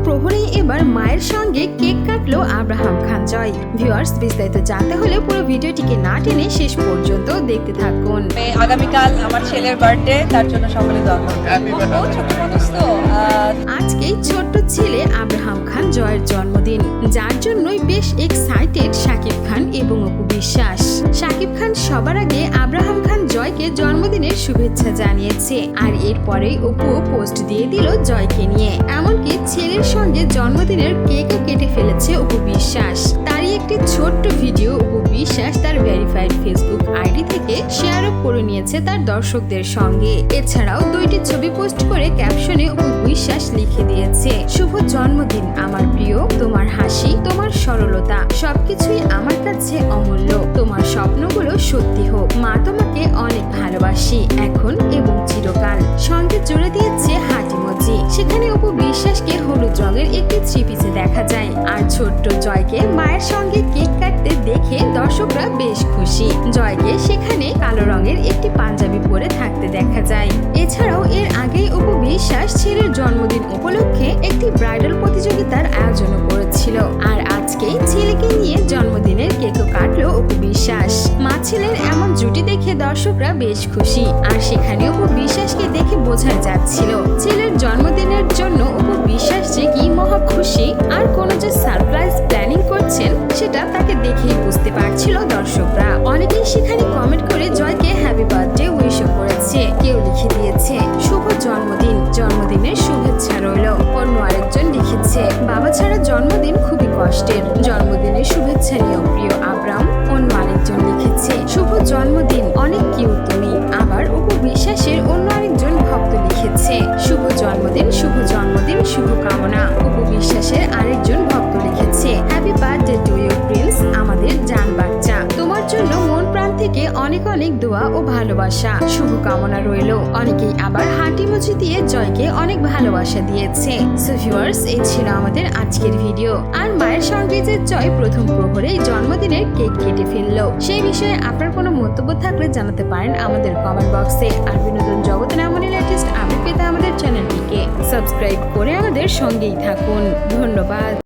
প্রহরেই এবার মায়ের সঙ্গে কেক কাটলো আব্রাহাম খান জয়। ভিউয়ার্স, বিস্তারিত জানতে হলে পুরো ভিডিওটিকে না টেনে শেষ পর্যন্ত দেখতে থাকুন। আগামীকাল আমার ছেলের বার্থডে, তার জন্য সকলে দোয়া করবেন। ছোট মানুষ তো আজকেই ছোট্ট ছেলে আব্রাহাম খান জয়ের জন্মদিন, যার জন্যই বেশ এক্সাইটেড শাকিব খান এবং অপু বিশ্বাস। শাকিব খান সবার আগে আব্রাহাম খান জয়কে জন্মদিনের শুভেচ্ছা জানিয়েছে, আর এরপরেই অপু পোস্ট দিয়ে দিল জয়কে নিয়ে। এমনকি ছেলের সঙ্গে জন্মদিনের কেকও কেটে ফেলেছে অপু বিশ্বাস। তারই একটি ছোট্ট ভিডিও অপু বিশ্বাস তার ভেরিফাইড ফেসবুক আইডি থেকে শেয়ারও করে নিয়েছে তার দর্শকদের সঙ্গে। এছাড়াও 2টি ছবি পোস্ট করে ক্যাপশনে অপু বিশ্বাস লিখে দিয়েছে, শুভ জন্মদিন আমার প্রিয়, তোমার হাসি, তোমার সরলতা সবকিছুই আমার কাছে অমূল্য। তোমার স্বপ্নগুলো সত্যি হোক। মা তোমাকে অনেক ভালোবাসি, এখন এবং চিরকাল। সঙ্গে জুড়ে দিয়েছে হার্ট ইমোজি। সেখানে অপু বিশ্বাসকে হলুদ রঙের একটি থ্রি পিসে দেখা যায়, আর ছোট্ট জয়কে মায়ের সঙ্গে কেক কাটতে দেখে দর্শকরা বেশ খুশি। জয়কে সেখানে কালো রঙের একটি পাঞ্জাবি পরে থাকতে দেখা যায়। এছাড়াও এর আগেই অপু বিশ্বাস ছেলের জন্মদিন উপলক্ষে একটি ব্রাইডাল প্রতিযোগিতার আয়োজনও করেছিল, আর আজকেই ছেলেকে নিয়ে জন্মদিনের কেকও কাটলো অপু বিশ্বাস। মা ছেলের এমন জুটি দেখে দর্শকরা বেশ খুশি, আর সেখানে অপু বিশ্বাসকে দেখে বোঝা যাচ্ছিল ছেলের জন্মদিনের জন্য অপু বিশ্বাস যে কি মহা খুশি, আর কোনো যে সারপ্রাইজ প্ল্যানিং করছেন সেটা তাকে দেখেই বুঝতে পারছিল দর্শকরা। অনেকেই সেখানে কমেন্ট করে জয়কে হ্যাপি বার্থডে উইশও করেছে। কেউ লিখে দিয়েছে শুভ জন্মদিন, জন্মদিনের শুভেচ্ছা রইল। অন্য আরেকজন লিখেছে বাবা ছাড়া জন্মদিন খুবই কষ্টের, জন্মদিনের শুভেচ্ছা নিয়েও প্রিয় আব্রাম। অন্য আরেকজন লিখেছে শুভ জন্মদিন, অনেক কিউট তুমি। আবার অপু বিশ্বাসের অন্য আরেকজন ভক্ত লিখেছে শুভ জন্মদিন, শুভ জন্মদিন, শুভকামনা। অপু বিশ্বাসের আরেকজন ভক্ত লিখেছে happy birthday to you prince, আমাদের জান বাচ্চা। তোমার জন্য মন প্রাণ থেকে অনেক অনেক দোয়া ও ভালোবাসা, শুভকামনা রইল। অনেকেই আবার হার্ট ইমোজি দিয়ে জয়কে অনেক ভালোবাসা দিয়েছে। সো ভিউয়ার্স, এই ছিল আমাদের আজকের ভিডিও। আর মায়ের সঙ্গে যে জয় প্রথম প্রহরে জন্মদিনের কেক কেটে ফেললো, সেই বিষয়ে আপনার কোনো মন্তব্য থাকলে জানাতে পারেন আমাদের কমেন্ট বক্সে। আর বিনোদন জগতের এমনই লেটেস্ট আপডেট পেতে আমাদের চ্যানেলটিকে সাবস্ক্রাইব করে আমাদের সঙ্গেই থাকুন। ধন্যবাদ।